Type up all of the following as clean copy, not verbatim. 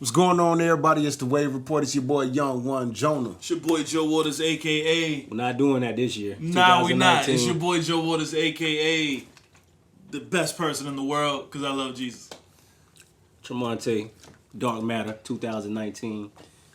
What's going on, everybody? It's the Wave Report. It's your boy, Young One Jonah. It's your boy, Joe Waters, a.k.a. We're not doing that this year. Nah, we not. It's your boy, Joe Waters, a.k.a. the best person in the world, because I love Jesus. Tremonte, Dark Matter, 2019.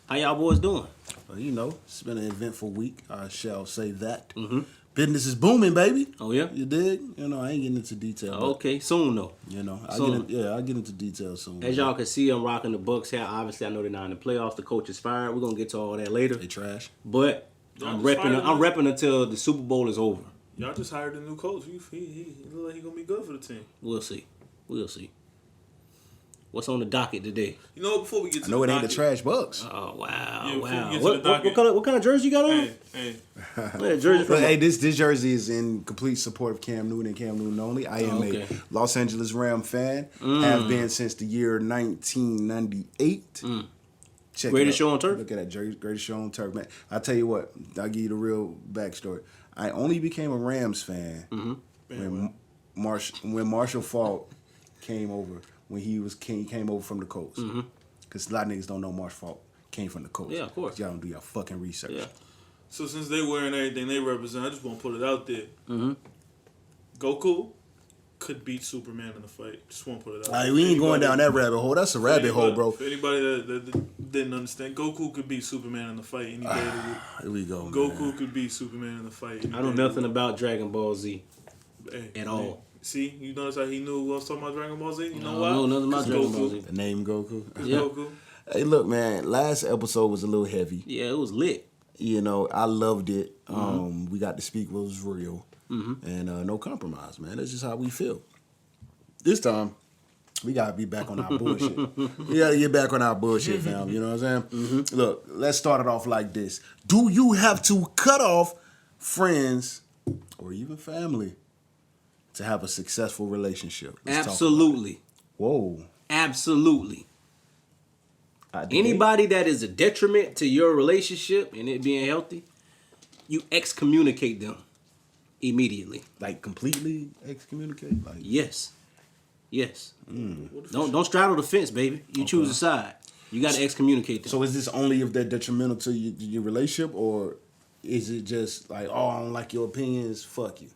How y'all boys doing? Well, you know, it's been an eventful week. I shall say that. Mm-hmm. Business is booming, baby. Oh, yeah? You dig? You know, I ain't getting into detail. Okay, soon, though. You know, Soon. I'll get into detail soon. As y'all can see, I'm rocking the Bucks hat. Obviously, I know they're not in the playoffs. The coach is fired. We're going to get to all that later. They trash. But I'm repping until the Super Bowl is over. Y'all just hired a new coach. He look like he's going to be good for the team. We'll see. What's on the docket today? You know, before we get to I know it ain't the trash Bucks. Oh, wow. Yeah, wow. we get to the docket. What kind of jersey you got on? Hey. Jersey from Hey, this jersey is in complete support of Cam Newton and Cam Newton only. I am a Los Angeles Ram fan. Have been since the year 1998. Check Greatest show on turf? Look at that jersey. Greatest show on turf, man. I'll tell you what. I'll give you the real backstory. I only became a Rams fan when Marshall Faulk came over. When he came over from the Colts. Because a lot of niggas don't know Marshall Faulk came from the Colts. Yeah, of course. Y'all don't do your fucking research. Yeah. So since they wearing everything they represent, I just want to put it out there. Goku could beat Superman in a fight. Just want to put it out there. We ain't going down that rabbit hole. That's a rabbit hole, bro. For anybody that didn't understand, Goku could beat Superman in the fight any day of the week. Here we go, Goku man. could beat Superman in the fight. I know nothing about Dragon Ball Z at all. See, you notice how he knew we was talking about Dragon Ball Z? You know why? I don't know nothing about Dragon Ball Z. The name Goku. Yeah. Goku. Hey, look, man. Last episode was a little heavy. Yeah, it was lit. You know, I loved it. We got to speak what was real. And no compromise, man. That's just how we feel. This time, we got to be back on our bullshit. We got to get back on our bullshit, fam. You know what I'm saying? Look, let's start it off like this. Do you have to cut off friends or even family to have a successful relationship? Absolutely. Whoa. Absolutely. Anybody that is a detriment to your relationship and it being healthy, you excommunicate them immediately. Like completely excommunicate? Like Yes. Don't straddle the fence, baby. You choose a side. You got to excommunicate them. So is this only if they're detrimental to your relationship, or is it just like, oh, I don't like your opinions, fuck you?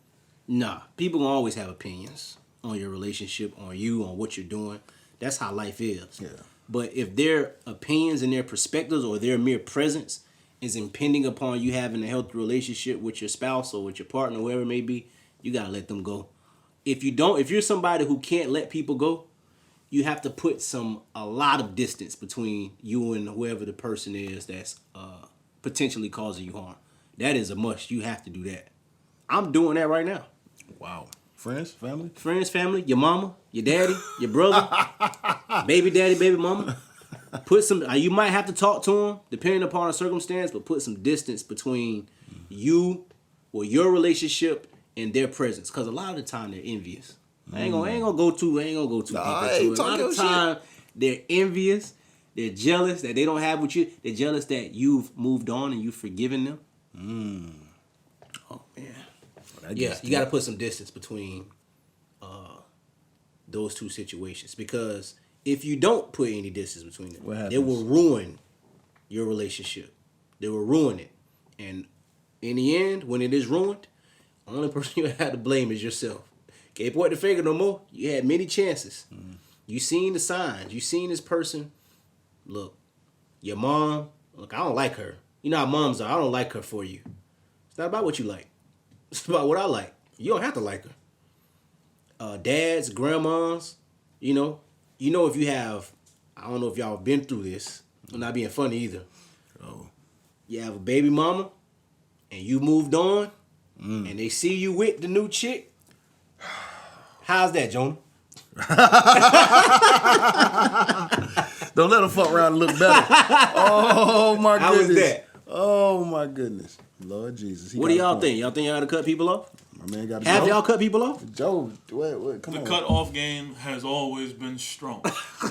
Nah, people gonna always have opinions on your relationship, on you, on what you're doing. That's how life is. Yeah. But if their opinions and their perspectives or their mere presence is impending upon you having a healthy relationship with your spouse or with your partner, whoever it may be, you gotta let them go. If you're somebody who can't let people go, you have to put a lot of distance between you and whoever the person is that's potentially causing you harm. That is a must. You have to do that. I'm doing that right now. Wow. Friends, family, your mama, your daddy, your brother, baby daddy, baby mama. Put some. You might have to talk to them depending upon the circumstance, but put some distance between you or your relationship and their presence, because a lot of the time they're envious. I ain't gonna go too deep into it. A lot of the time they're envious, they're jealous that they don't have what you. They're jealous that you've moved on and you've forgiven them. Oh man. Yeah, you got to put some distance between those two situations, because if you don't put any distance between them, they will ruin your relationship. They will ruin it. And in the end, when it is ruined, the only person you have to blame is yourself. Can't point the finger no more. You had many chances. You seen the signs. You seen this person. Look, your mom, look, I don't like her. You know how moms are. I don't like her for you. It's not about what you like. It's about what I like. You don't have to like her. Dads, grandmas, you know if you have, I don't know if y'all have been through this. I'm not being funny either. Oh. You have a baby mama, and you moved on, and they see you with the new chick. How's that, Jonah? Don't let them fuck around and look better. Oh my goodness. How was that? Oh my goodness. Lord Jesus. What do y'all think? Y'all think y'all gotta cut people off? My man got Have y'all cut people off? Joe, what? Come on. The cut-off game has always been strong.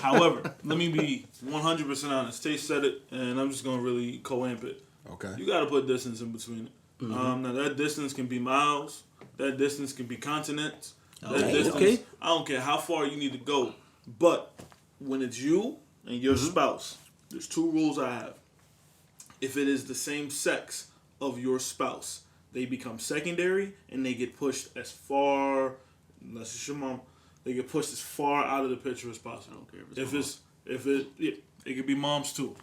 However, let me be 100% honest. Tay said it, and I'm just going to really co-amp it. Okay. You got to put distance in between it. Now, that distance can be miles. That distance can be continents. That distance, I don't care how far you need to go. But when it's you and your spouse, there's 2 rules I have. If it is the same sex of your spouse, they become secondary and they get pushed as far, unless it's your mom, they get pushed as far out of the picture as possible. I don't care if It could be moms too.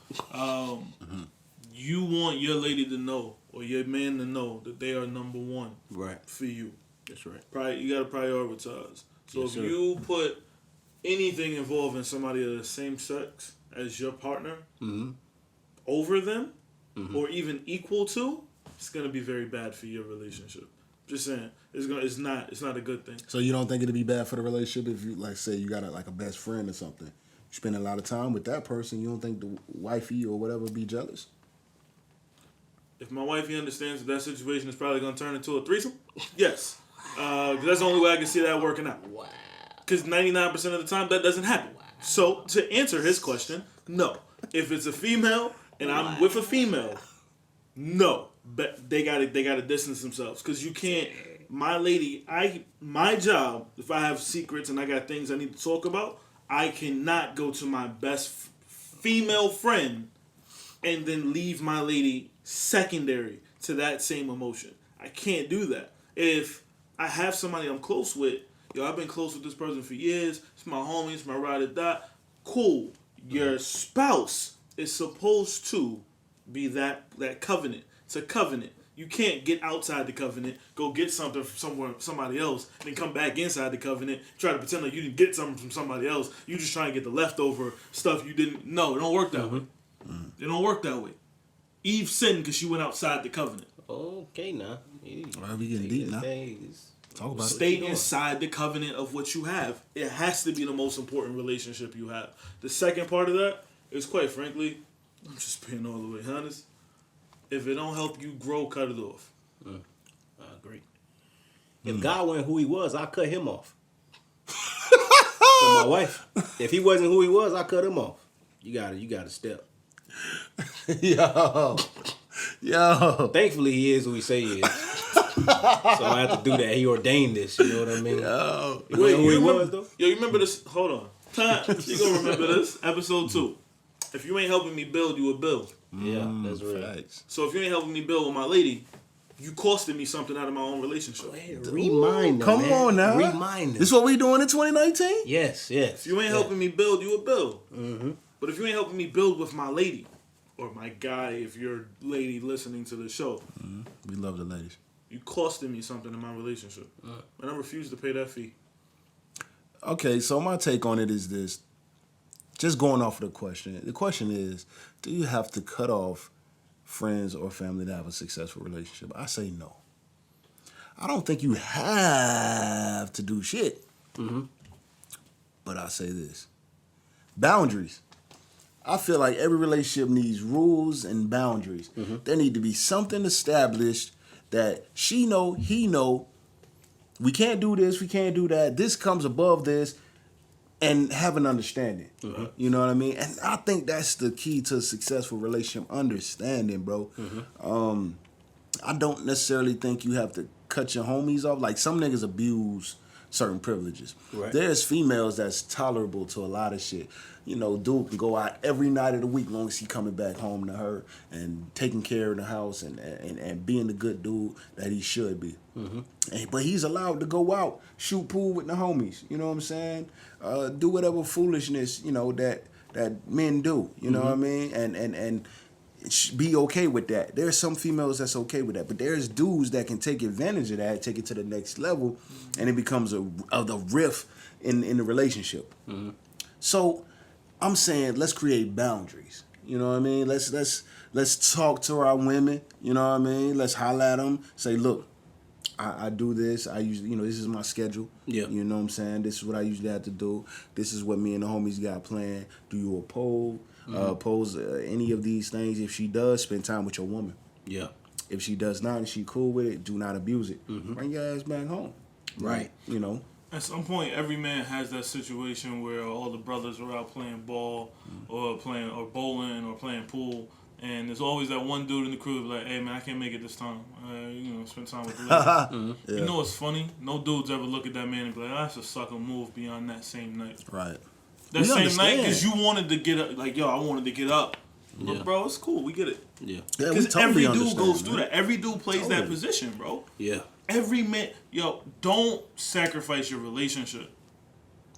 You want your lady to know or your man to know that they are number one Right. for you. That's right. You got to prioritize. So Yes, if sir. you put anything involving somebody of the same sex as your partner over them or even equal to, it's gonna be very bad for your relationship. Just saying, it's not a good thing. So you don't think it'd be bad for the relationship if you, like, say you got a best friend or something, you spend a lot of time with that person, you don't think the wifey or whatever be jealous? If my wifey understands that situation is probably gonna turn into a threesome, yes, 'cause that's the only way I can see that working out. Wow. Because 99% of the time that doesn't happen. So to answer his question, no. If it's a female and I'm with a female, no. But they gotta distance themselves because you can't. My lady, my job. If I have secrets and I got things I need to talk about, I cannot go to my best female friend and then leave my lady secondary to that same emotion. I can't do that. If I have somebody I'm close with, I've been close with this person for years. It's my homie, it's my ride or die. Cool. Your spouse is supposed to be that covenant. It's a covenant. You can't get outside the covenant, go get something from somebody else, then come back inside the covenant, try to pretend like you didn't get something from somebody else. You just trying to get the leftover stuff you didn't. No, it don't work that way. It don't work that way. Eve sinned because she went outside the covenant. Okay, now. Well, we getting deep now. Talk about Stay it. inside the covenant of what you have. It has to be the most important relationship you have. The second part of that is, quite frankly, I'm just being all the way honest. If it don't help you grow, cut it off. I agree. If God wasn't who he was, I'd cut him off. For my wife. If he wasn't who he was, I cut him off. You gotta step. Yo. Thankfully, he is who he say he is. So I have to do that. He ordained this. You know what I mean? Yo. You know who he remember, was though? Yo, you remember this? Hold on. You gonna remember this? Episode 2. If you ain't helping me build, you will build. Yeah, that's real. Facts. So if you ain't helping me build with my lady, you costed me something out of my own relationship. Remind them. Come man. on now. Remind them. This what we doing in 2019? Yes. If you ain't helping me build, you will build. But if you ain't helping me build with my lady, or my guy, if you're lady listening to the show, We love the ladies. you costed me something in my relationship. And I refuse to pay that fee. Okay, so my take on it is this. Just going off of the question. The question is, do you have to cut off friends or family to have a successful relationship? I say no. I don't think you have to do shit. But I say this. Boundaries. I feel like every relationship needs rules and boundaries. There need to be something established that she know, he know. We can't do this, we can't do that. This comes above this. And have an understanding. You know what I mean? And I think that's the key to a successful relationship, understanding, bro. I don't necessarily think you have to cut your homies off. Like, some niggas abuse certain privileges. Right. There's females that's tolerable to a lot of shit. You know, dude can go out every night of the week long as he coming back home to her and taking care of the house and being the good dude that he should be. But he's allowed to go out, shoot pool with the homies. You know what I'm saying? Do whatever foolishness, you know, that men do. You know what I mean? And be okay with that. There's some females that's okay with that, but there's dudes that can take advantage of that, take it to the next level, and it becomes a rift in the relationship. So I'm saying let's create boundaries. You know what I mean? Let's talk to our women. You know what I mean? Let's holler at them. Say, look, I do this. I usually, this is my schedule. Yeah. You know what I'm saying? This is what I usually have to do. This is what me and the homies got planned. Do you oppose any of these things? If she does, spend time with your woman. Yeah. If she does not and she cool with it, do not abuse it. Bring your ass back home. Right. You know. At some point, every man has that situation where all the brothers are out playing ball, or bowling, or playing pool, and there's always that one dude in the crew like, "Hey man, I can't make it this time. Spend time with the ladies." Yeah. You know what's funny? No dudes ever look at that man and be like, "Oh, that's a sucker move beyond that same night." Right. that same night because you wanted to get up. Like, yo, I wanted to get up. Yeah. But, bro, it's cool. We get it. Yeah. Because every dude goes through man. that. Every dude plays that position, bro. Yeah. Every man, yo, don't sacrifice your relationship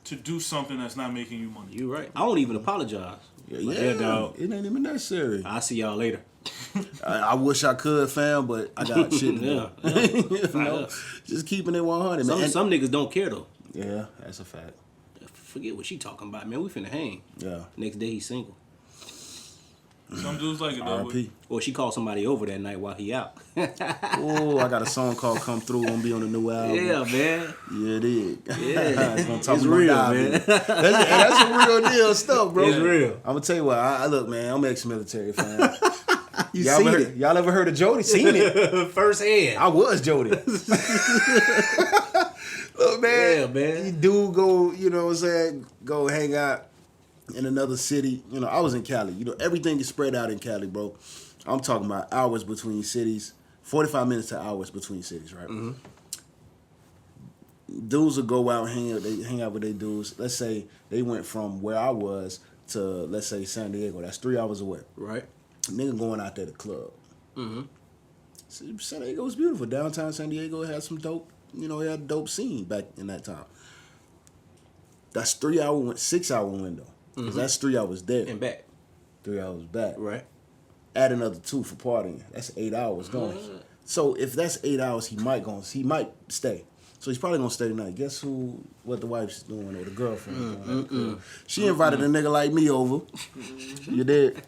to do something that's not making you money. You're right. I don't even apologize. Yeah, dog. It ain't even necessary. I'll see y'all later. I wish I could, fam, but I got shit to do. Yeah. You know? Just keeping it 100, man. Some niggas don't care though. Yeah, that's a fact. Forget what she talking about, man. We finna hang. Yeah. Next day he's single. Some dudes like it that way. R.I.P. Or she called somebody over that night while he out. Oh, I got a song called "Come Through." Gonna be on the new album. Yeah, man. Yeah, it is. Yeah. It's gonna talk It's about real, diabetes. man. That's some real deal stuff, bro. It's real. I'm gonna tell you what. I look, man. I'm ex-military, fam. You y'all, seen ever, it y'all ever heard of Jody? Seen it. firsthand. I was Jody. Look, man. Yeah, man. You do go, you know what I'm saying, go hang out in another city. You know, I was in Cali. You know, everything is spread out in Cali, bro. I'm talking about hours between cities, 45 minutes to hours between cities, right? Mm-hmm. Dudes will go out and hang out with their dudes. Let's say they went from where I was to, let's say, San Diego. That's 3 hours away. Right. Nigga going out there to club. Mm-hmm. San Diego was beautiful. Downtown San Diego had some dope, you know, it had a dope scene back in that time. That's 6 hour window. Because that's 3 hours there. And back. 3 hours back. Right. Add another 2 for partying. That's 8 hours gone. So if that's 8 hours, he might stay. So he's probably gonna stay tonight. Guess what the wife's doing or the girlfriend doing? She invited a nigga like me over. You did.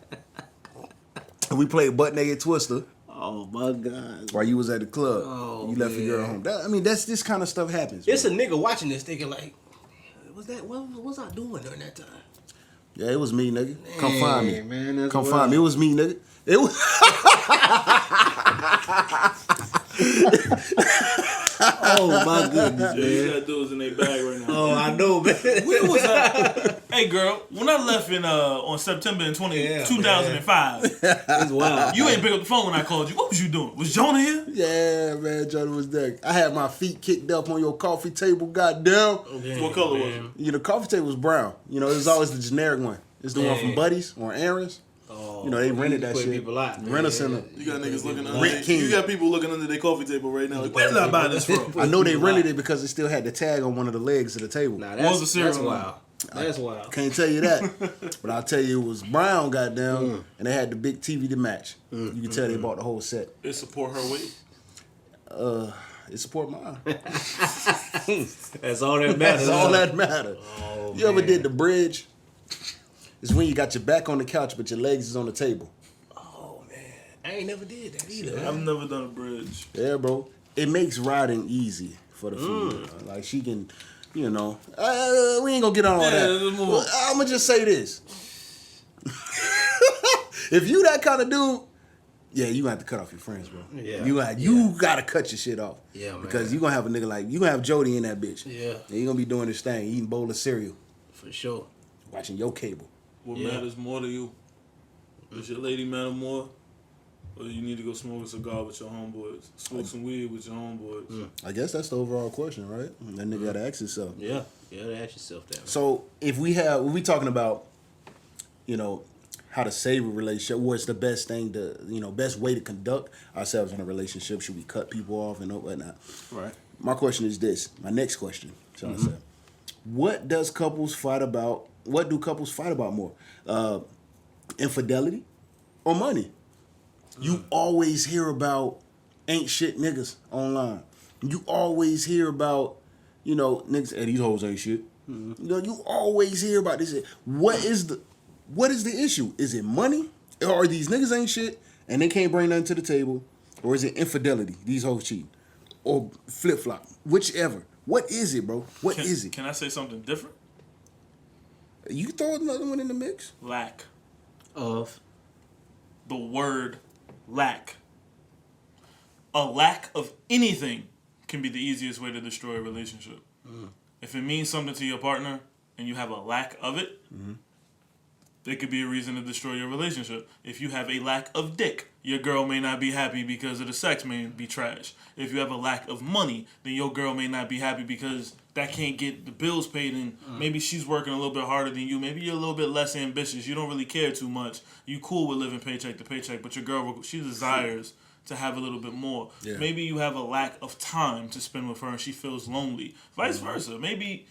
We played butt naked Twister. Oh my God. While you was at the club. Oh, you left your girl home. That's this kind of stuff happens. It's man. a nigga watching this thinking like, what was I doing during that time? Yeah, it was me, nigga. Come find me. Man, that's Come wild. find me. It was me, nigga. It was. Oh my goodness, Yeah, you man. got dudes in their bag right now. Oh, I know, man. Where was that? Hey, girl, when I left on September in 2005, It's wild. you ain't pick up the phone when I called you. What was you doing? Was Jonah here? Yeah, man. Jordan was there. I had my feet kicked up on your coffee table. Goddamn. What color was it? You know, coffee table was brown. You know, it was always the generic one. It's the one from Man. Buddies or Aaron's. Oh, You know, they rented that put shit. people out, man. Rent us in You got niggas looking under. Rick King. You got people looking under their coffee table right now. Like, where did I buy this from? I know they rented it because it still had the tag on one of the legs of the table. Nah, What was the that's cereal wild. That's wild. Can't tell you that. But I'll tell you it was brown, goddamn. And they had the big TV to match. You can tell they bought the whole set. It support her weight. It support mine. That's all that matters. That's all that matters. Oh, You ever man. did the bridge? It's when you got your back on the couch but your legs is on the table. Oh man, I ain't never did that either. I've never done a bridge. Yeah, bro. It makes riding easy for the female. Like she can, you know. We ain't gonna get on all Yeah, that. let's move on. I'm gonna just say this. If you that kind of dude, yeah, you gonna have to cut off your friends, bro. Yeah. You gotta cut your shit off. Yeah, man. Because you gonna have a nigga like you gonna have Jody in that bitch. Yeah. And he gonna be doing this thing, eating a bowl of cereal, For sure. watching your cable. What Yeah. matters more to you? Does your lady matter more? Or you need to go smoke a cigar with your homeboys? Smoke some weed with your homeboys? I guess that's the overall question, right? That nigga gotta ask himself. Yeah. Yeah, ask yourself that. So if we talking about, you know, how to save a relationship, what's the best thing to, you know, best way to conduct ourselves in a relationship? Should we cut people off and whatnot? Right. My question is this. My next question, shall I say? What do couples fight about more? Infidelity or money? You always hear about ain't shit niggas online. You always hear about, you know, niggas, these hoes ain't shit. You know, you always hear about this. What is the issue? Is it money? Or are these niggas ain't shit and they can't bring nothing to the table? Or is it infidelity? These hoes cheating? Or flip-flop? Whichever. What is it, bro? What is it? Can I say something different? You can throw another one in the mix. Lack. Of. The word lack. A lack of anything can be the easiest way to destroy a relationship. If it means something to your partner and you have a lack of it, it could be a reason to destroy your relationship. If you have a lack of dick, your girl may not be happy because of the sex may be trash. If you have a lack of money, then your girl may not be happy because that can't get the bills paid, and maybe she's working a little bit harder than you. Maybe you're a little bit less ambitious. You don't really care too much. You cool with living paycheck to paycheck, but your girl, she desires to have a little bit more. Yeah. Maybe you have a lack of time to spend with her and she feels lonely. Vice versa. Maybe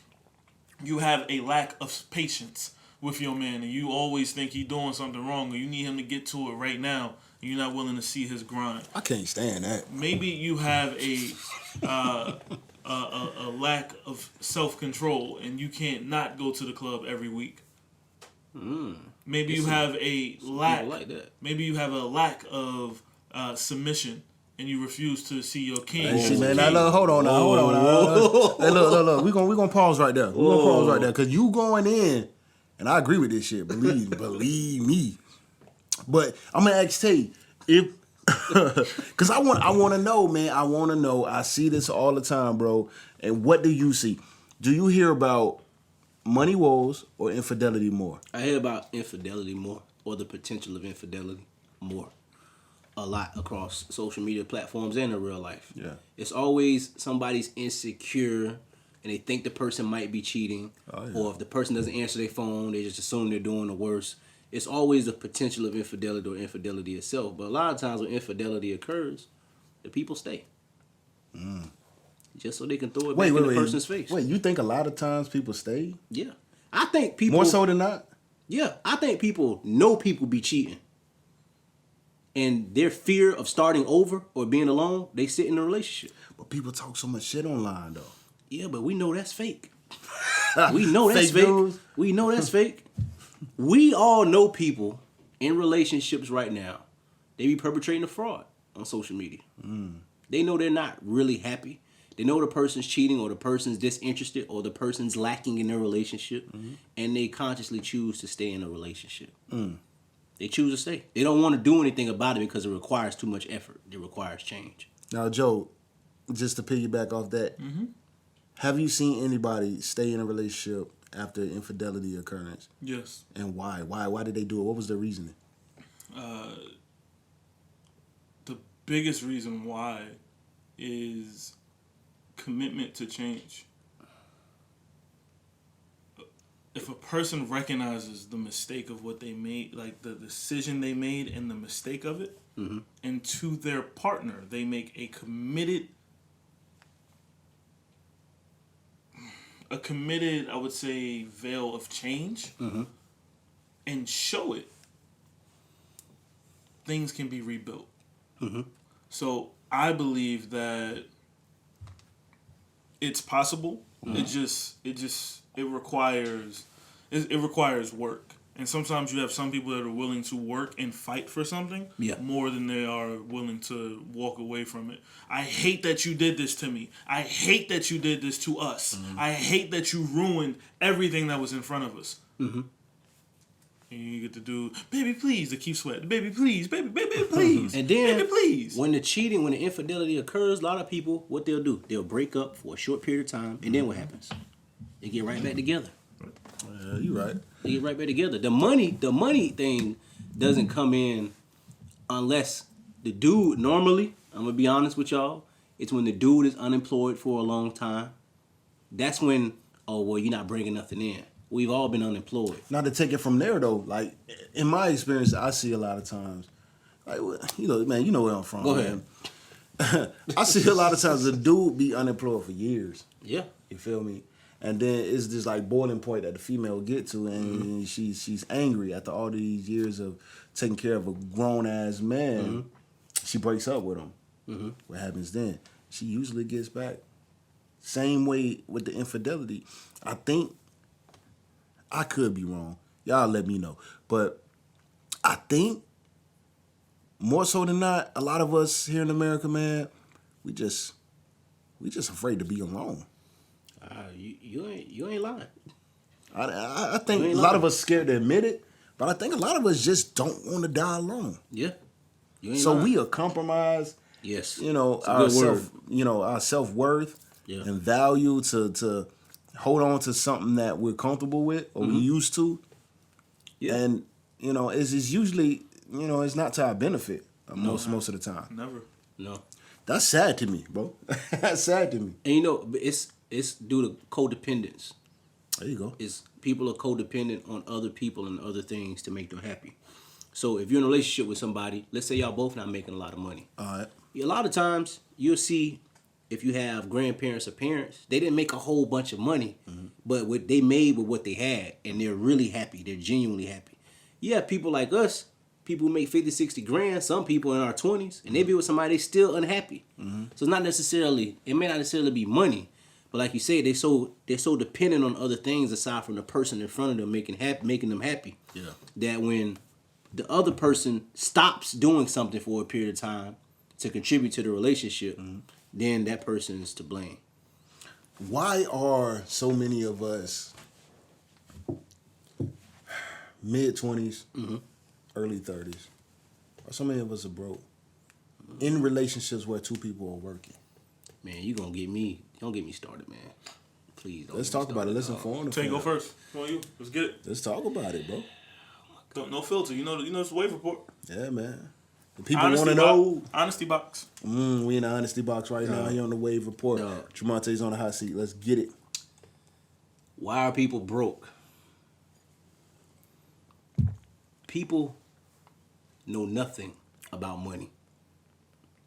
you have a lack of patience with your man and you always think he's doing something wrong or you need him to get to it right now and you're not willing to see his grind. I can't stand that. Maybe you have a lack of self-control and you can't not go to the club every week. Maybe you have a lack like that. Maybe you have a lack of submission and you refuse to see your king. Hey, man, now, hold on now. Hey, look. We gonna pause right there. Because you going in, and I agree with this shit. Believe me. But I'm gonna ask Tay if, because I want to know, man. I want to know. I see this all the time, bro. And what do you see? Do you hear about money woes or infidelity more? I hear about infidelity more, or the potential of infidelity more. A lot across social media platforms and in real life. Yeah. It's always somebody's insecure and they think the person might be cheating. Oh, yeah. Or if the person doesn't answer their phone, they just assume they're doing the worst. It's always the potential of infidelity or infidelity itself. But a lot of times when infidelity occurs, the people stay. Just so they can throw it back in the person's face. Wait, you think a lot of times people stay? Yeah. I think people... More so than not? Yeah. I think people know people be cheating. And their fear of starting over or being alone, they sit in a relationship. But people talk so much shit online, though. Yeah, but we know that's fake. We know that's fake. News. We know that's fake. We all know people in relationships right now. They be perpetrating a fraud on social media. They know they're not really happy. They know the person's cheating or the person's disinterested or the person's lacking in their relationship. And they consciously choose to stay in a relationship. They choose to stay. They don't want to do anything about it because it requires too much effort. It requires change. Now, Joe, just to piggyback off that, have you seen anybody stay in a relationship after infidelity occurrence? Yes. And why? Why did they do it? What was their reasoning? The biggest reason why is commitment to change. If a person recognizes the mistake of what they made, like the decision they made and the mistake of it, and to their partner, they make a committed, I would say, veil of change, and show it, things can be rebuilt. So I believe that it's possible. It requires work. And sometimes you have some people that are willing to work and fight for something more than they are willing to walk away from it. I hate that you did this to me. I hate that you did this to us. I hate that you ruined everything that was in front of us. And you get to do, baby, please, to keep sweating. Baby, please. Baby, please. And then, baby, please. when the infidelity occurs, a lot of people, what they'll do, they'll break up for a short period of time, and then what happens? They get right back together. You're right. They get right back together. The money thing doesn't come in unless the dude, normally, I'm going to be honest with y'all, it's when the dude is unemployed for a long time. That's when, oh, well, you're not bringing nothing in. We've all been unemployed. Not to take it from there, though. Like, in my experience, I see a lot of times, like, you know, man, you know where I'm from. Go ahead. Man. I see a lot of times a dude be unemployed for years. Yeah. You feel me? And then it's this like boiling point that the female will get to, and she's angry after all these years of taking care of a grown ass man. She breaks up with him. What happens then? She usually gets back. Same way with the infidelity. I think I could be wrong. Y'all let me know. But I think more so than not, a lot of us here in America, man, we just afraid to be alone. You ain't lying. I think a lot of us scared to admit it, but I think a lot of us just don't want to die alone. Yeah. You ain't So lying. we are compromised. Yes. You know, It's a good our self-worth Yeah. and value to hold on to something that we're comfortable with or we used to. Yeah. And you know, it's usually, you know, it's not to our benefit most of the time. Never. No. That's sad to me, bro. That's sad to me. And you know, It's due to codependence. There you go. Is people are codependent on other people and other things to make them happy. So if you're in a relationship with somebody, let's say y'all both not making a lot of money. All right. A lot of times you'll see if you have grandparents or parents, they didn't make a whole bunch of money, but what they made with what they had, and they're really happy. They're genuinely happy. You have people like us, people who make 50, 60 grand, some people in our 20s, and they be with somebody, they still unhappy. So it's not necessarily, it may not necessarily be money, but like you say, they're so dependent on other things aside from the person in front of them making them happy. Yeah. That when the other person stops doing something for a period of time to contribute to the relationship, then that person is to blame. Why are so many of us mid-20s, early 30s, or so many of us are broke in relationships where two people are working? Man, don't get me started, man. Please don't. Let's get me talk about it. started, Let's dog. inform the Tay, go fam. first. Come on, you. Let's get it. Let's talk about it, bro. No filter. You know it's a wave report. Yeah, man. The people want to know. Honesty box. We in the honesty box right now. Here on the Wave Report. Dog. Tremonte's on the hot seat. Let's get it. Why are people broke? People know nothing about money.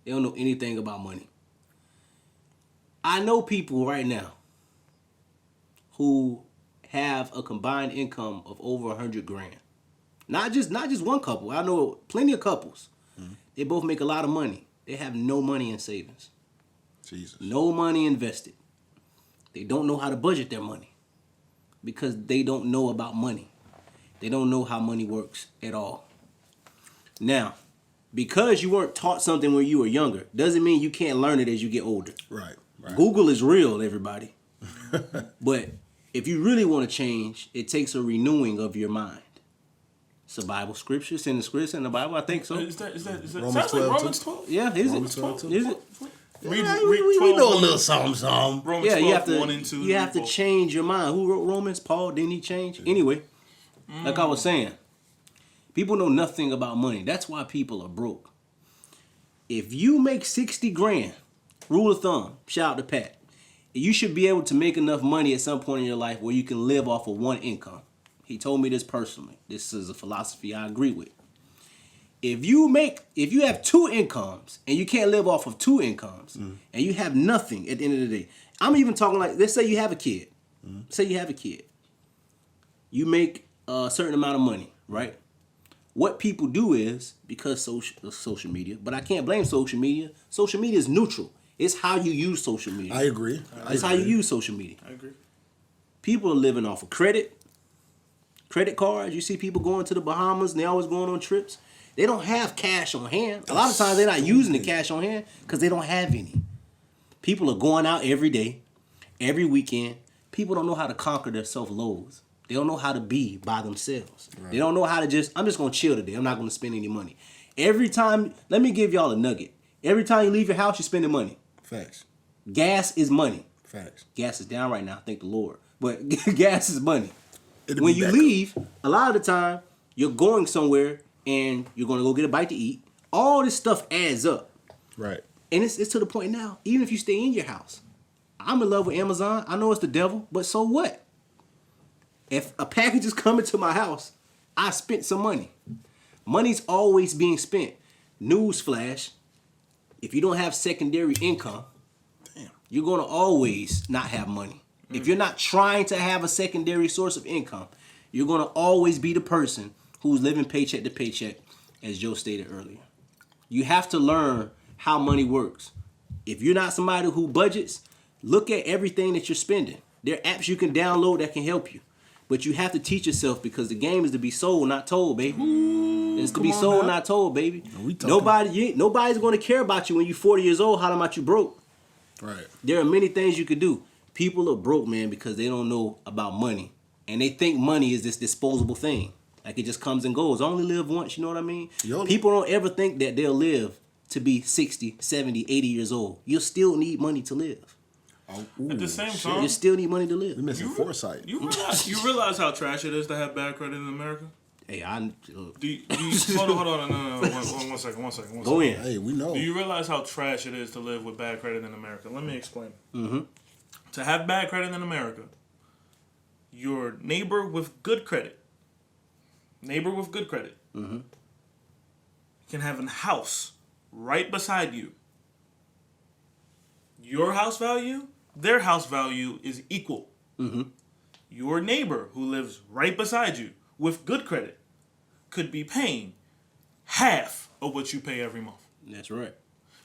They don't know anything about money. I know people right now who have a combined income of over 100 grand. Not just one couple. I know plenty of couples. They both make a lot of money. They have no money in savings. Jesus. No money invested. They don't know how to budget their money because they don't know about money. They don't know how money works at all. Now, because you weren't taught something when you were younger, doesn't mean you can't learn it as you get older. Right. Google is real, everybody. But if you really want to change, it takes a renewing of your mind. It's a Bible scripture. It's in the scripture in the Bible. I think so. Is that Romans sounds 12 like too? Romans 12? Yeah, is Romans it? 12 too. Is it? Read, Yeah, read we 12, know a 1 little something. Romans Yeah, 12, you have to 1 and 2. you have to change your mind. Who wrote Romans? Paul, didn't he change? Anyway, like I was saying, people know nothing about money. That's why people are broke. If you make 60 grand, rule of thumb, shout out to Pat, you should be able to make enough money at some point in your life where you can live off of one income. He told me this personally. This is a philosophy I agree with. If you have two incomes and you can't live off of two incomes and you have nothing at the end of the day, I'm even talking like, let's say you have a kid. Say you have a kid. You make a certain amount of money, right? What people do is, because social media, but I can't blame social media. Social media is neutral. It's how you use social media. I agree. It's how you use social media. I agree. People are living off of credit cards. You see people going to the Bahamas and they always going on trips. They don't have cash on hand. A lot of times they're not using the cash on hand because they don't have any. People are going out every day, every weekend. People don't know how to conquer their self-loathes. They don't know how to be by themselves. Right. They don't know how to I'm just going to chill today. I'm not going to spend any money. Every time, let me give y'all a nugget. Every time you leave your house, you're spending money. Facts. Gas is money. Facts. Gas is down right now, thank the Lord. But gas is money. It'll When be you back leave, a lot of the time, you're going somewhere and you're going to go get a bite to eat. All this stuff adds up. Right. And it's to the point now, even if you stay in your house. I'm in love with Amazon. I know it's the devil, but so what? If a package is coming to my house, I spent some money. Money's always being spent. Newsflash, if you don't have secondary income, you're going to always not have money. If you're not trying to have a secondary source of income, you're going to always be the person who's living paycheck to paycheck, as Joe stated earlier. You have to learn how money works. If you're not somebody who budgets, look at everything that you're spending. There are apps you can download that can help you. But you have to teach yourself because the game is to be sold, not told, baby. It's to be sold, not told, baby. Nobody's going to care about you when you're 40 years old, hollering about you broke. Right. There are many things you could do. People are broke, man, because they don't know about money. And they think money is this disposable thing. Like it just comes and goes. Only live once, you know what I mean? People don't ever think that they'll live to be 60, 70, 80 years old. You'll still need money to live. At the same time, you still need money to live. We're missing foresight. You realize how trash it is to have bad credit in America? Hey, hold on. No. One second. Go in. Hey, we know. Do you realize how trash it is to live with bad credit in America? Let me explain. to have bad credit in America, your neighbor with good credit, can have a house right beside you. Your house value, their house value is equal. Your neighbor who lives right beside you with good credit could be paying half of what you pay every month. That's right.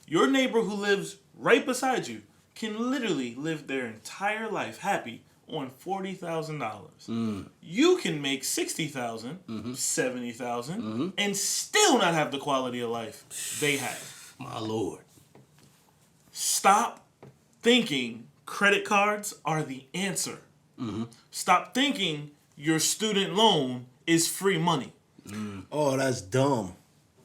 Your neighbor who lives right beside you can literally live their entire life happy on $40,000. You can make $60,000, $70,000, and still not have the quality of life they have. My Lord. Stop thinking credit cards are the answer. Stop thinking your student loan is free money. Oh, that's dumb.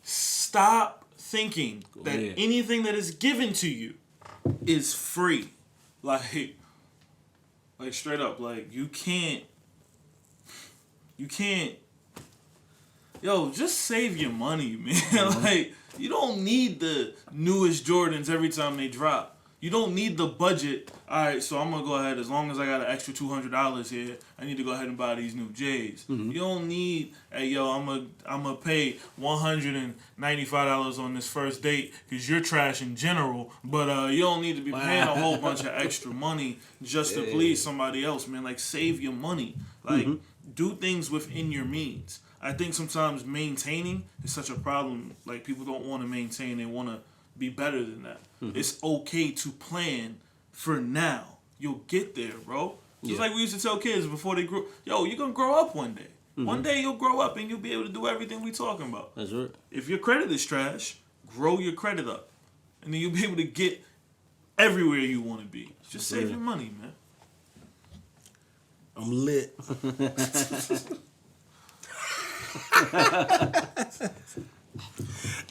Stop thinking that ahead. anything that is given to you is free. Like straight up, like you can't, yo, just save your money, man. Like, you don't need the newest Jordans every time they drop. You don't need the budget. All right, so I'm going to go ahead, as long as I got an extra $200 here, I need to go ahead and buy these new J's. You don't need, hey, yo, I'm gonna pay $195 on this first date because you're trash in general, but you don't need to be paying a whole bunch of extra money just to please somebody else, man. Like, save your money. Like, do things within your means. I think sometimes maintaining is such a problem. Like, people don't want to maintain. They want to be better than that. It's okay to plan for now. You'll get there, bro. Just like we used to tell kids before they grew. Yo, you're going to grow up one day. One day you'll grow up and you'll be able to do everything we talking about. That's right. If your credit is trash, grow your credit up. And then you'll be able to get everywhere you want to be. Just save your money, man. I'm lit.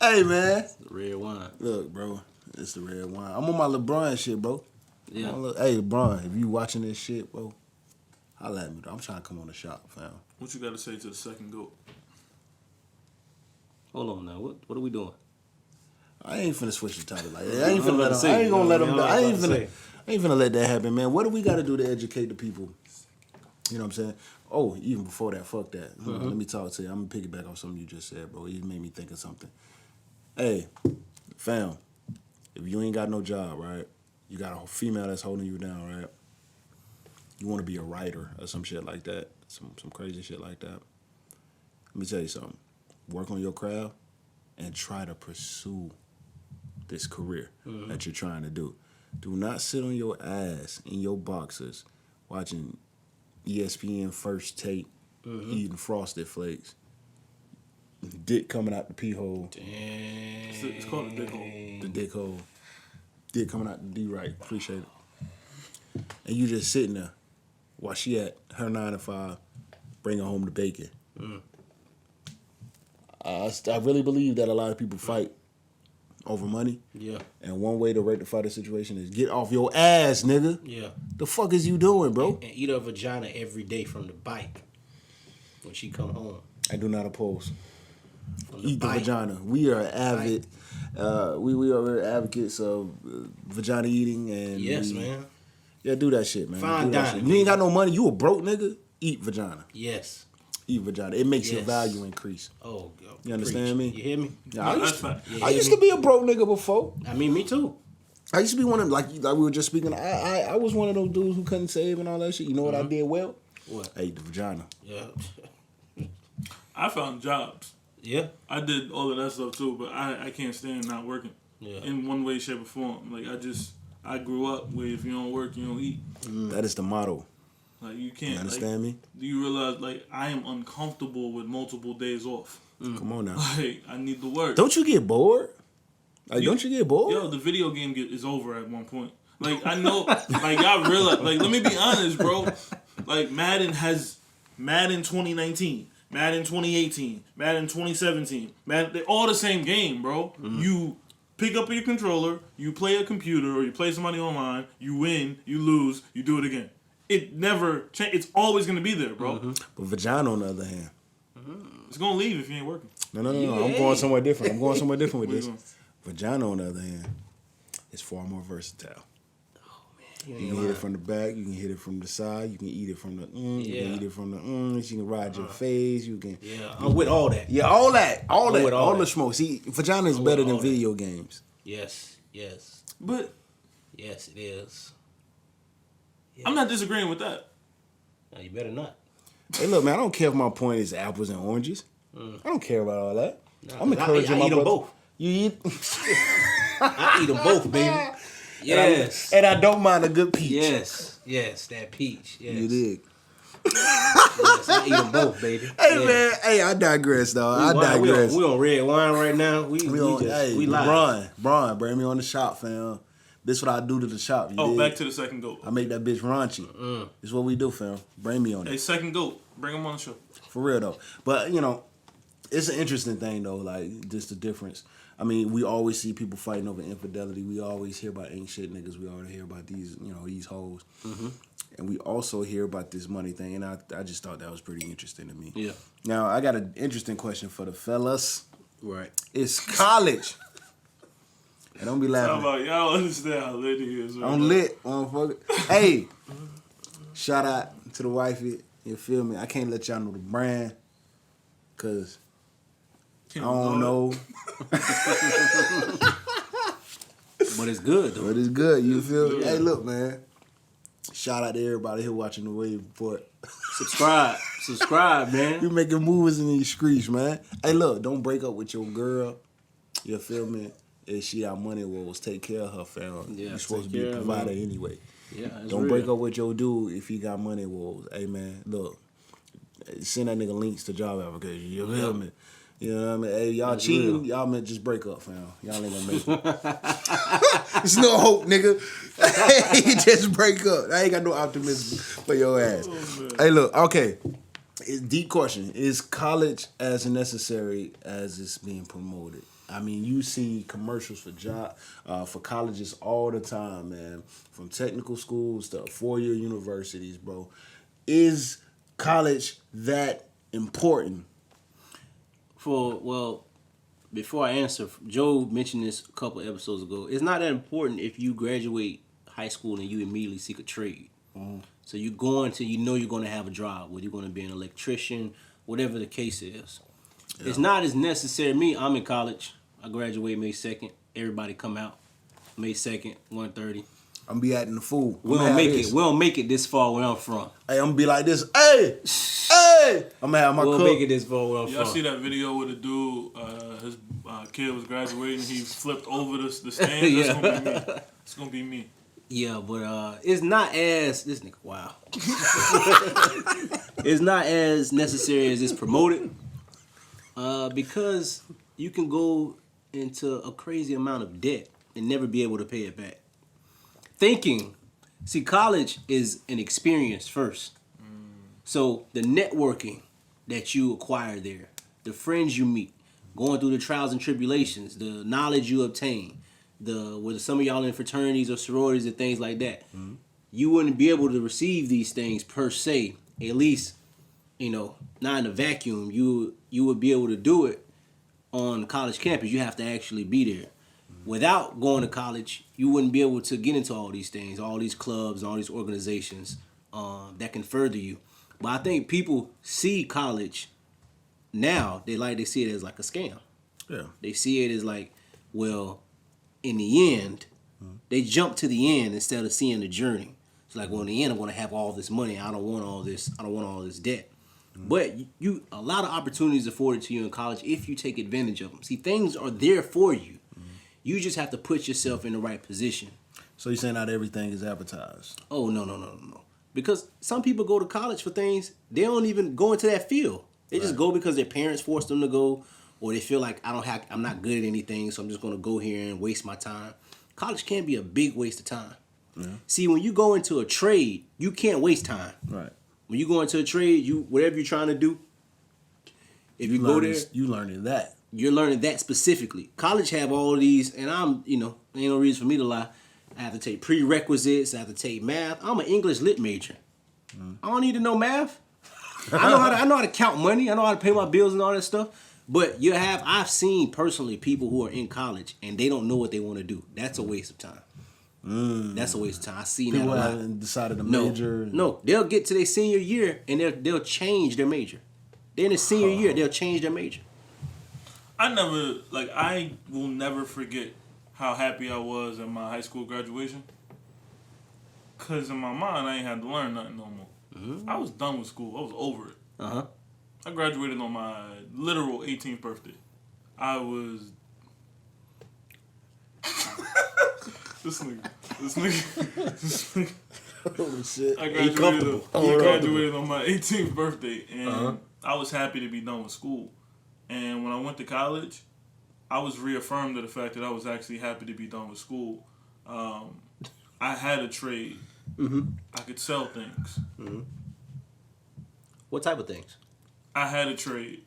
Hey, man. Red wine. Look, bro. It's the red wine. I'm on my LeBron shit, bro. Yeah. Hey, LeBron, if you watching this shit, bro, holla at me, though. I'm trying to come on the shop, fam. What you got to say to the second GOAT? Hold on now. What are we doing? I ain't finna switch the topic like that. I ain't gonna let him. I ain't finna let that happen, man. What do we gotta do to educate the people? You know what I'm saying? Oh, even before that, fuck that. Let me talk to you. I'm gonna piggyback off something you just said, bro. You made me think of something. Hey, fam, if you ain't got no job, right? You got a female that's holding you down, right? You want to be a writer or some shit like that, some crazy shit like that. Let me tell you something. Work on your craft and try to pursue this career that you're trying to do. Do not sit on your ass in your boxers watching ESPN First Take, eating Frosted Flakes, dick coming out the pee hole. It's called a dick hole. The dick hole. Dick coming out the D right. Appreciate it. And you just sitting there while she at her 9 to 5, bringing home the bacon. I really believe that a lot of people fight over money. Yeah. And one way to rectify the situation is get off your ass, nigga. Yeah. The fuck is you doing, bro? And eat her vagina every day from the bike when she come home. I do not oppose. From the Eat the bike. vagina. We are avid. We are advocates of vagina eating and Yes, man. Yeah, do that shit, man. Fine Do that dining. shit. You ain't got no money. You a broke nigga. Eat vagina. Yes. Eat vagina. It makes your Yes. value increase. Oh, You understand me? You hear me? Yeah, I No, used, that's fine. I used to be a broke nigga before. I mean, me too. I used to be one of like we were just speaking. I was one of those dudes who couldn't save and all that shit. You know what I did well? What? I ate the vagina. Yeah. I found jobs. Yeah. I did all of that stuff too, but I can't stand not working. Yeah. In one way, shape, or form. Like, I grew up where if you don't work, you don't eat. That is the motto. Like, you can't. You understand me? Do you realize, like, I am uncomfortable with multiple days off. Come on now. Like, I need to work. Don't you get bored? Like, don't you get bored? Yo, the video game is over at one point. Like, I know, like, y'all realize, like, let me be honest, bro. Like, Madden 2019, Madden 2018, Madden 2017, they're all the same game, bro. You pick up your controller, you play a computer, or you play somebody online, you win, you lose, you do it again. It never changes. It's always going to be there, bro. But vagina, on the other hand. It's going to leave if you ain't working. No. I'm going somewhere different. with Where this. you going? Vagina, on the other hand, is far more versatile. You can hit it from the back. You can hit it from the side. You can eat it from the You can eat it from the You can ride your face. You can. Yeah, I'm with all that. Yeah, all that. All that. with all All the that. smoke. See, vagina is better than video games. Yes, yes, But yes, it is. I'm not disagreeing with that. No, you better not. Hey, look, man, I don't care if my point is apples and oranges. I don't care about all that. I'm 'cause encouraging I my eat 'em brother. both. You eat? I eat them both, baby. Yes, And I don't mind a good peach. yes, that peach. Yes, You dig? yes, I eat them both, baby. Hey, Yeah. man. Hey, I digress, dog. I We digress. on red wine right now. We live. Brian, bring me on the shop, fam. This what I do to the shop. You dig? Back to the second goat. I make that bitch raunchy. This is what we do, fam. Bring me on Hey, it. second goat. Bring him on the show. For real, though. But, it's an interesting thing, though, like, just the difference. I mean, we always see people fighting over infidelity. We always hear about ain't shit niggas. We always hear about these, these hoes. And we also hear about this money thing, and I just thought that was pretty interesting to me. Yeah. Now, I got an interesting question for the fellas. Right. It's college. And don't be How laughing. about y'all understand how lit he is? Right I'm now. lit, motherfucker. Hey, shout out to the wifey. You feel me? I can't let y'all know the brand, cause I don't know. But it's good though. But it's good. You feel me? Hey, look, man. Shout out to everybody here watching the Wave Report. Subscribe, man. You making moves in these streets, man. Hey, look, don't break up with your girl. You feel me? If she got money woes, take care of her family. Yeah, You're supposed to be take a care of provider her. anyway. Yeah, it's Don't real. break up with your dude if he got money woes. Hey, man, look. Send that nigga links to job application. You feel me? You know what I mean? Hey, y'all That's cheating, real. y'all meant just break up, fam. Y'all ain't gonna make it. There's no hope, nigga. Hey, just break up. I ain't got no optimism for your ass. Hey, look, okay. It's a deep question. Is college as necessary as it's being promoted? I mean, you see commercials for colleges all the time, man. From technical schools to four-year universities, bro. Is college that important? Before I answer, Joe mentioned this a couple episodes ago. It's not that important if you graduate high school and you immediately seek a trade. So you're going to, you're going to have a job, whether you're going to be an electrician, whatever the case is. Yeah. It's not as necessary. Me, I'm in college. I graduate May 2nd. Everybody come out May 2nd, 1:30. I'm be acting the fool. We don't make it. We don't make it this far where I'm from. Hey, I'm gonna be like this. Hey, hey. I'm gonna have my We cup. don't make it this far where I'm Y'all from. see that video with a dude, his kid was graduating, he flipped over the stands? Yeah. That's gonna be me. It's gonna be me. Yeah, but it's not as this nigga. Wow. It's not as necessary as it's promoted, because you can go into a crazy amount of debt and never be able to pay it back. See, college is an experience first. So the networking that you acquire there, the friends you meet, going through the trials and tribulations, the knowledge you obtain, whether some of y'all in fraternities or sororities and things like that, you wouldn't be able to receive these things per se. At least, not in a vacuum. You would be able to do it on college campus. You have to actually be there. Without going to college, you wouldn't be able to get into all these things, all these clubs, all these organizations that can further you. But I think people see college now, they see it as like a scam. Yeah. They see it as like, well, in the end, they jump to the end instead of seeing the journey. It's like, well, in the end, I'm going to have all this money. I don't want all this. I don't want all this debt. But a lot of opportunities afforded to you in college if you take advantage of them. See, things are there for you. You just have to put yourself in the right position. So you're saying not everything is advertised? Oh, no. Because some people go to college for things, they don't even go into that field. They just go because their parents forced them to go, or they feel like I'm not good at anything, so I'm just going to go here and waste my time. College can be a big waste of time. Yeah. See, when you go into a trade, you can't waste time. Right. When you go into a trade, whatever you're trying to do, if you go there, you learning that. You're learning that specifically. College have all of these, and ain't no reason for me to lie. I have to take prerequisites. I have to take math. I'm an English lit major. I don't need to know math. I know how to count money. I know how to pay my bills and all that stuff. But I've seen personally people who are in college and they don't know what they want to do. That's a waste of time. That's a waste of time. I seen that a People lot. haven't decided a No, major. no, they'll get to their senior year and they'll change their major. Then in the senior year, they'll change their major. I will never forget how happy I was at my high school graduation. Cause in my mind, I ain't had to learn nothing no more. I was done with school. I was over it. I graduated on my literal 18th birthday. I was. This nigga. Holy shit. I graduated on my 18th birthday, and I was happy to be done with school. And when I went to college, I was reaffirmed of the fact that I was actually happy to be done with school. I had a trade. I could sell things. What type of things? I had a trade.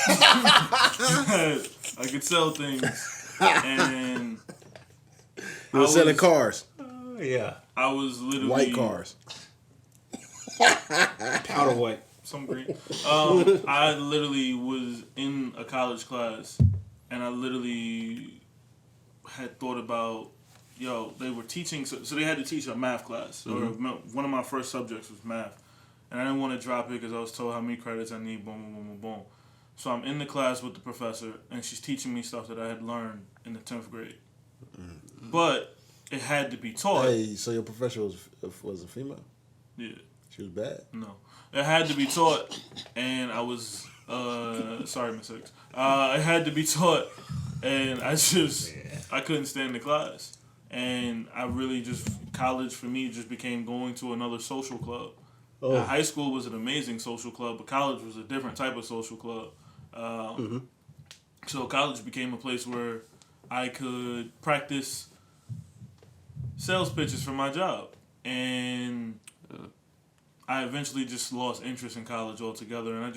I could sell things, and You were selling cars. Yeah. I was literally White cars. Powder white. Some green. I literally was in a college class, and I literally had thought about, they were teaching, so they had to teach a math class, or one of my first subjects was math, and I didn't want to drop it because I was told how many credits I need, boom, boom, boom, boom, boom. So I'm in the class with the professor, and she's teaching me stuff that I had learned in the 10th grade. But it had to be taught. Hey, so your professor was a female? Yeah. She was bad? No. It had to be taught, and I was, sorry, Miss Hicks. It had to be taught, and I couldn't stand the class. And I really college for me just became going to another social club. High school was an amazing social club, but college was a different type of social club. So college became a place where I could practice sales pitches for my job. And I eventually just lost interest in college altogether, and I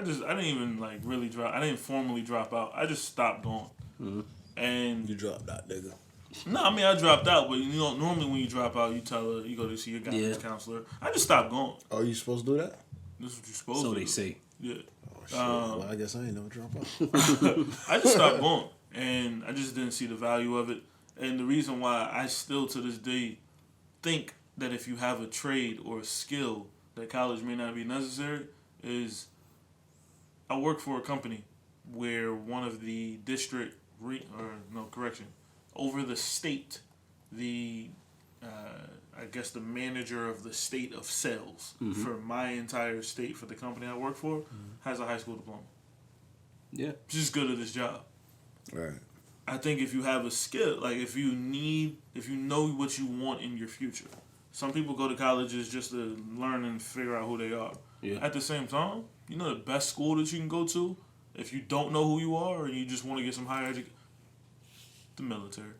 didn't even really drop. I didn't formally drop out. I just stopped going. And You dropped out, nigga. no, I mean I dropped out, but normally when you drop out, you tell her you go to see your guidance counselor. I just stopped going. Oh, you supposed to do that? This is what you're supposed So to do. they say. Yeah. Oh shit. Well, I guess I ain't never drop out. I just stopped going, and I just didn't see the value of it. And the reason why I still to this day think that if you have a trade or a skill that college may not be necessary is I work for a company where one of the over the state, the I guess the manager of the state of sales for my entire state for the company I work for has a high school diploma. Yeah. She's good at this job. Right. I think if you have a skill, if you know what you want in your future. Some people go to colleges just to learn and figure out who they are. Yeah. At the same time, the best school that you can go to, if you don't know who you are and you just want to get some higher education, the military.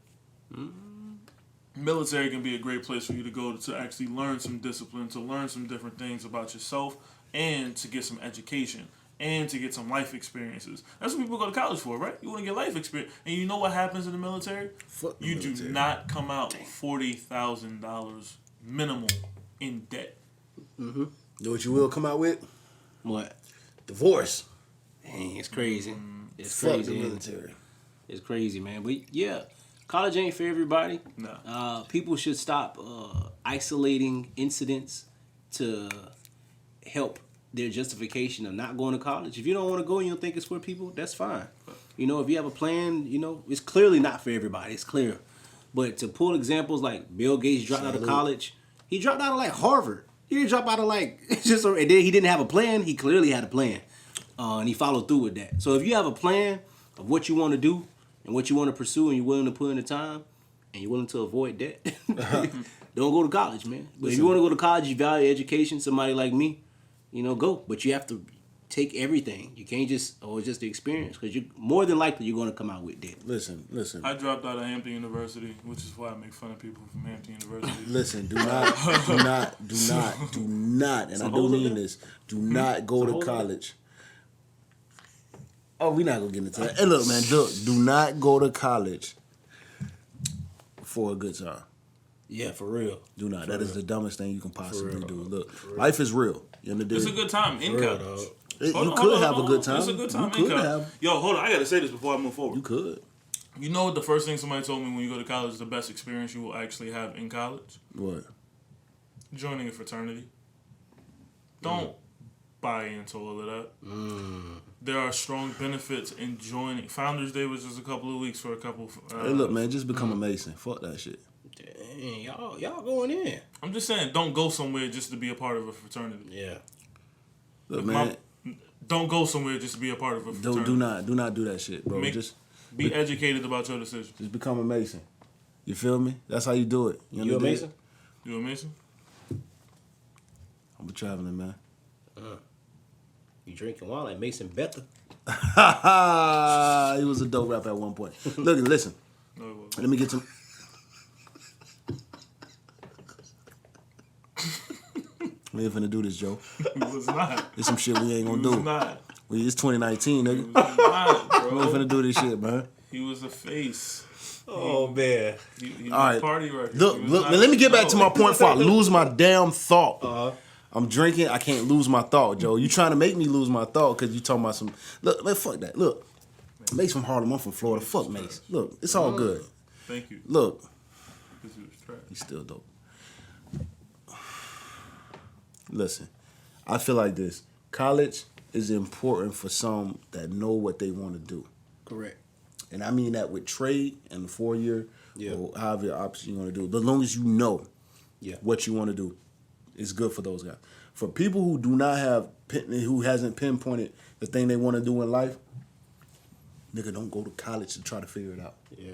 Military can be a great place for you to go to actually learn some discipline, to learn some different things about yourself, and to get some education, and to get some life experiences. That's what people go to college for, right? You want to get life experience. And you know what happens in the military? Fuck the you military. do not come out $40,000 minimum in debt. You know what you will come out with? What? Divorce. Dang, it's crazy. It's Fuck crazy. the ain't it? military. It's crazy, man. But yeah, college ain't for everybody. No. People should stop isolating incidents to help their justification of not going to college. If you don't want to go and you don't think it's for people, that's fine. If you have a plan, it's clearly not for everybody. It's clear. But to pull examples like Bill Gates dropped out of college, he dropped out of Harvard. He didn't drop out of and then he didn't have a plan. He clearly had a plan, and he followed through with that. So if you have a plan of what you want to do and what you want to pursue, and you're willing to put in the time, and you're willing to avoid debt, don't go to college, man. But if you want to go to college, you value education. Somebody like me, go. But you have to take everything. You can't just it's just the experience, because you more than likely you're going to come out with debt. Listen. I dropped out of Hampton University, which is why I make fun of people from Hampton University. Listen, do not, and I do mean this, do not go to college. Oh, we're not going to get into that. Hey, look, man, do not go to college for a good time. Yeah, for real. Do not. That is the dumbest thing you can possibly do. Look, life is real. You understand? It's a good time in college. You could have a good time. It's a good time You in could college. have. Yo, hold on. I got to say this before I move forward. You could. You know what the first thing somebody told me when you go to college is the best experience you will actually have in college? What? Joining a fraternity. Don't buy into all of that. There are strong benefits in joining. Founders Day was just a couple of weeks for a couple. Hey, look, man, just become a Mason. Fuck that shit. Dang, y'all going in. I'm just saying, don't go somewhere just to be a part of a fraternity. Yeah. Look, man, Don't go somewhere just to be a part of a fraternity. do not do that shit, bro. Be educated about your decision. Just become a Mason. You feel me? That's how you do it. You a Mason? You a Mason? I'm a traveling man. You drinking wine like Mason Betha. He was a dope rapper at one point. Look, listen. No, it wasn't. Let me get some. We ain't finna do this, Joe. It was not. It's some shit we ain't gonna It was do. not. It's 2019, nigga. It was not, We ain't bro. finna do this shit, man. He was a face. Oh man. He All right. party record. Look, He was look. not- Let me get back to my No. point before I lose my damn thought. I'm drinking. I can't lose my thought, Joe. You trying to make me lose my thought because you talking about some. Look, man, fuck that. Look, Mace from Harlem. I'm from Florida. Fuck Mace. Look, it's all good. Thank you. Look, Because he was trash. he's still dope. Listen, I feel like this. College is important for some that know what they want to do. Correct. And I mean that with trade and the 4-year or however your option you want to do. But as long as you know what you want to do, it's good for those guys. For people who do not have, who hasn't pinpointed the thing they want to do in life, nigga, don't go to college to try to figure it out. Yeah.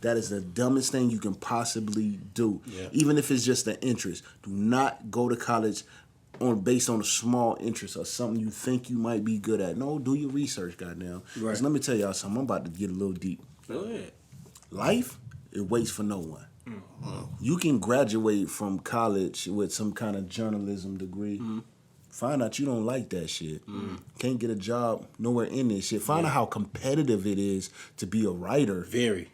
That is the dumbest thing you can possibly do. Yeah. Even if it's just an interest. Do not go to college based on a small interest or something you think you might be good at. No, do your research, goddamn. Right. 'Cause let me tell y'all something. I'm about to get a little deep. Go ahead. Life, it waits for no one. You can graduate from college with some kind of journalism degree. Find out you don't like that shit. Can't get a job nowhere in this shit. Find out how competitive it is to be a writer. Very.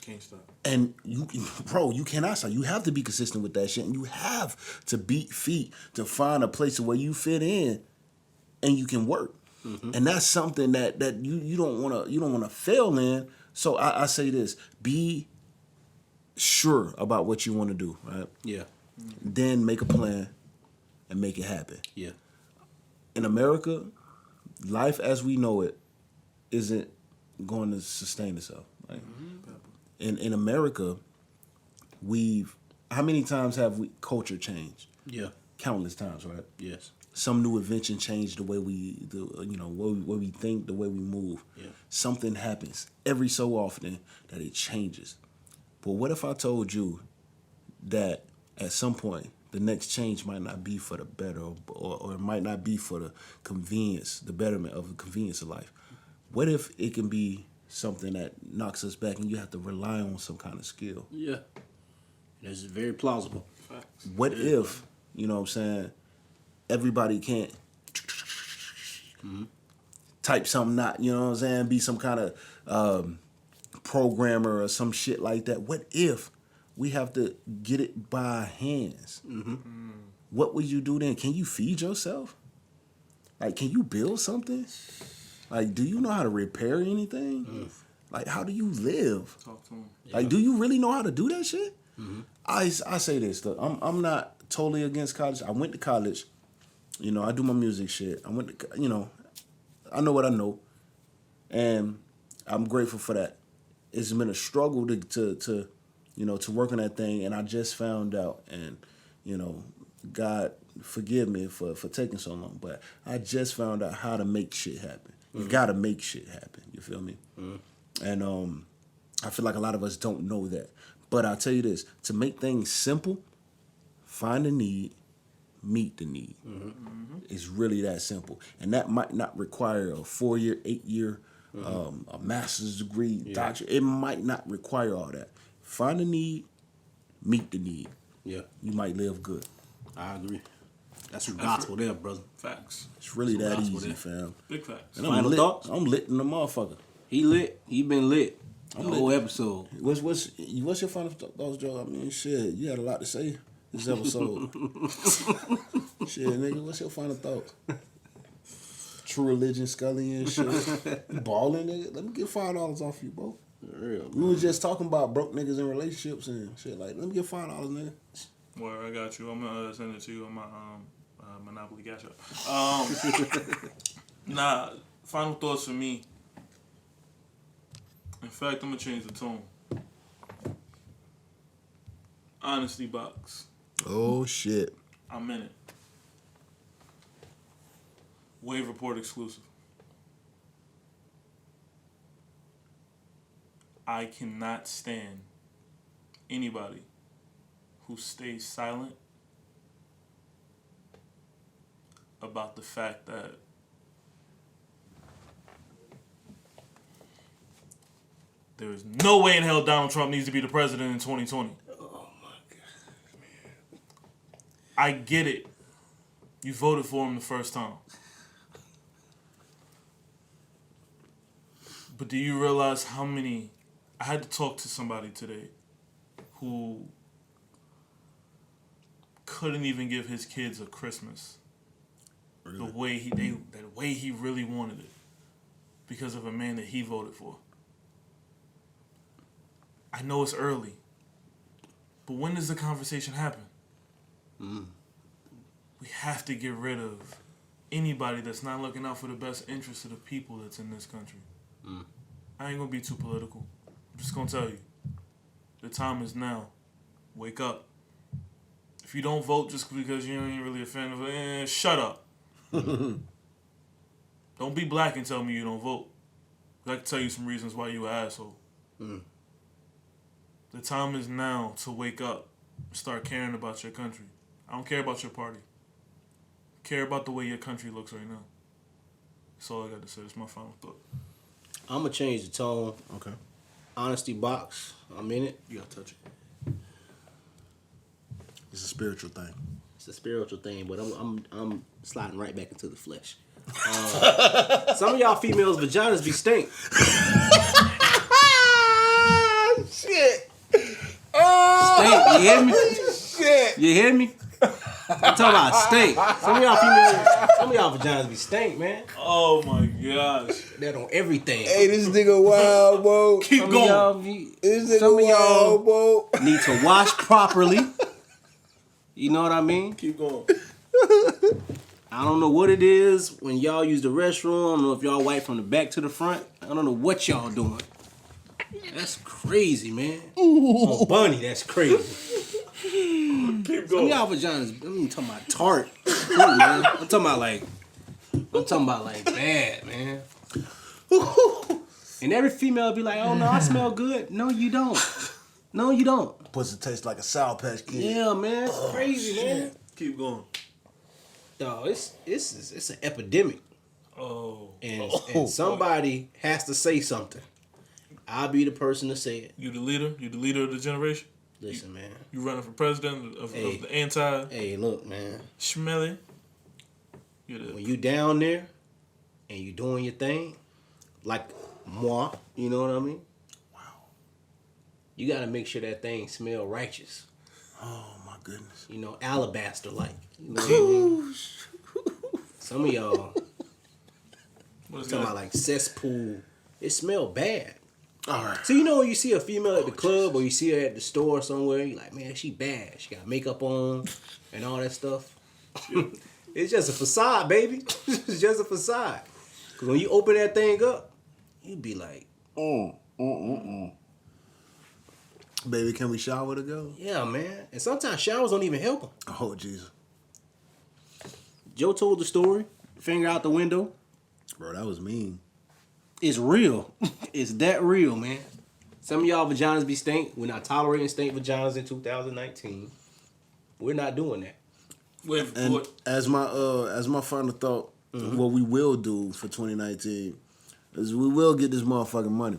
Can't stop. And you cannot stop. You have to be consistent with that shit. And you have to beat feet to find a place where you fit in and you can work. And that's something that you don't wanna fail in. So I say this, be sure about what you want to do, right? Yeah. Then make a plan and make it happen. Yeah. In America, life as we know it isn't going to sustain itself. Right? In America, how many times have culture changed? Yeah. Countless times, right? Yes. Some new invention changed the way we think, the way we move. Yeah. Something happens every so often that it changes. But what if I told you that at some point the next change might not be for the better, or it might not be for the convenience, the betterment of the convenience of life? What if it can be something that knocks us back and you have to rely on some kind of skill? Yeah. That's very plausible. What if, you know what I'm saying, everybody can't type something out, you know what I'm saying, be some kind of programmer or some shit like that? What if we have to get it by our hands? What would you do then? Can you feed yourself? Like, can you build something? Like, do you know how to repair anything? Like, how do you live? Talk to him. Like, do you really know how to do that shit? I say this, look, I'm not totally against college. I went to college. You know, I do my music shit. I went to, you know, I know what I know. And I'm grateful for that. It's been a struggle to work on that thing. And I just found out, and, you know, God forgive me for taking so long, but I just found out how to make shit happen. You gotta make shit happen. You feel me? And I feel like a lot of us don't know that. But I'll tell you this, to make things simple, find a need, meet the need. It's really that simple. And that might not require a 4-year, 8-year, a master's degree, doctorate. It might not require all that. Find a need, meet the need. Yeah. You might live good. I agree. That's the gospel there, brother. Facts. It's really Some that gospel easy, there. fam. Big facts. And Final lit. thoughts? I'm lit in the motherfucker. He lit. He been lit. The I'm whole lit. episode. What's your final thoughts, Joe? I mean, shit, you had a lot to say this episode. Shit, nigga, what's your final thoughts? True Religion, Scully and shit. You balling, nigga. Let me get $5 off you, bro. Real, We was just talking about broke niggas in relationships and shit. Like, let me get $5, nigga. Well, I got you. I'm gonna send it to you on my Monopoly Cash App. Nah, final thoughts for me. In fact, I'm gonna change the tone. Honesty box. Oh shit. I'm in it. Wave Report exclusive. I cannot stand anybody who stays silent about the fact that there is no way in hell Donald Trump needs to be the president in 2020. Oh my God, man. I get it. You voted for him the first time. But do you realize how many... I had to talk to somebody today who couldn't even give his kids a Christmas the way he really wanted it because of a man that he voted for. I know it's early, but when does the conversation happen? We have to get rid of anybody that's not looking out for the best interests of the people that's in this country. I ain't gonna be too political. I'm just gonna tell you, the time is now. Wake up. If you don't vote just because you ain't really a fan of it, shut up. Don't be black and tell me you don't vote. I can tell you some reasons why you an asshole. The time is now to wake up and start caring about your country. I don't care about your party. I care about the way your country looks right now. That's all I got to say. That's my final thought. I'm gonna change the tone. Okay. Honesty box. I'm in it. You gotta touch it. It's a spiritual thing. It's a spiritual thing, but I'm sliding right back into the flesh. Some of y'all females' vaginas be stink. Shit. Stink. You hear me? Shit. You hear me? I'm talking about stink. Some of y'all vaginas be stink, man. Oh my gosh. That on everything. Hey, this nigga wild, bro. Keep Some going. of y'all be, This nigga some of y'all wild, bro. need to wash properly. You know what I mean? Keep going. I don't know what it is when y'all use the restroom. I don't know if y'all wipe from the back to the front. I don't know what y'all doing. That's crazy, man. Oh, Bunny, that's crazy. Keep Some of going. y'all vaginas, I'm talking about tart. Ooh, man. I'm talking about like bad, man. And every female be like, oh no, I smell good. No, you don't. No, you don't. Pussy tastes like a Sour Patch Kid. Yeah, man. It's crazy, man. Keep going. Dog, it's an epidemic. Oh. And somebody has to say something. I'll be the person to say it. You the leader? You the leader of the generation? Listen, man. You running for president of the anti Hey, look, man. Schmelly? When you down there and you doing your thing, like moi, you know what I mean? Wow. You got to make sure that thing smell righteous. Oh my goodness. You know, alabaster like. You know what I mean? Some of y'all What is talking that? about like cesspool. It smell bad. All right. So you know when you see a female at the club or you see her at the store somewhere, you're like, man, she bad. She got makeup on and all that stuff. It's just a facade, baby. It's just a facade. Because when you open that thing up, you be like, Baby, can we shower to go? yeah, man. And sometimes showers don't even help them. Oh, Jesus. Joe told the story, finger out the window. Bro, that was mean. It's real. It's that real, man. Some of y'all vaginas be stink. We're not tolerating stink vaginas in 2019. We're not doing that. Wait, And what? as my final thought, what we will do for 2019 is we will get this motherfucking money.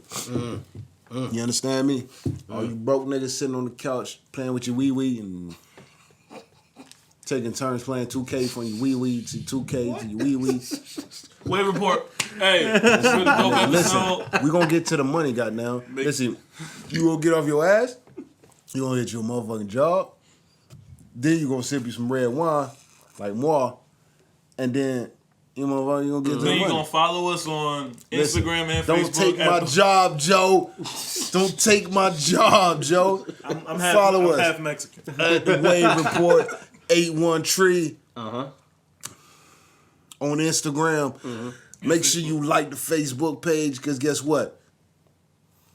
You understand me? All you broke niggas sitting on the couch playing with your wee and taking turns playing 2K from your wee to 2K to your wee. Wave report. Hey, it's been a dope episode. Listen, we gonna get to the money, goddamn. Listen, you gonna get off your ass. You gonna get your motherfucking job. Then you gonna sip you some red wine, like moi, and then You know, you gonna get to Then the you money. gonna follow us on Listen, Instagram and don't Facebook. take my job, Joe. Don't take my job, Joe. I'm Follow us. half Mexican. At the Wave Report 81 on Instagram. Make sure you like the Facebook page, because guess what?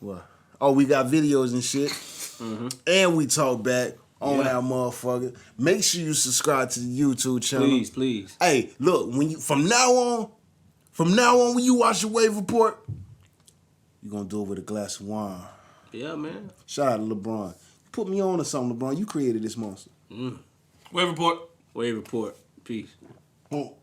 What? Oh, we got videos and shit. And we talk back on our motherfucker. Make sure you subscribe to the YouTube channel. Please. Hey, look, when you from now on, when you watch the Wave Report, you're gonna do it with a glass of wine. Yeah, man. Shout out to LeBron. Put me on or something, LeBron. You created this monster. Wave Report. Wave Report. Peace. Oh.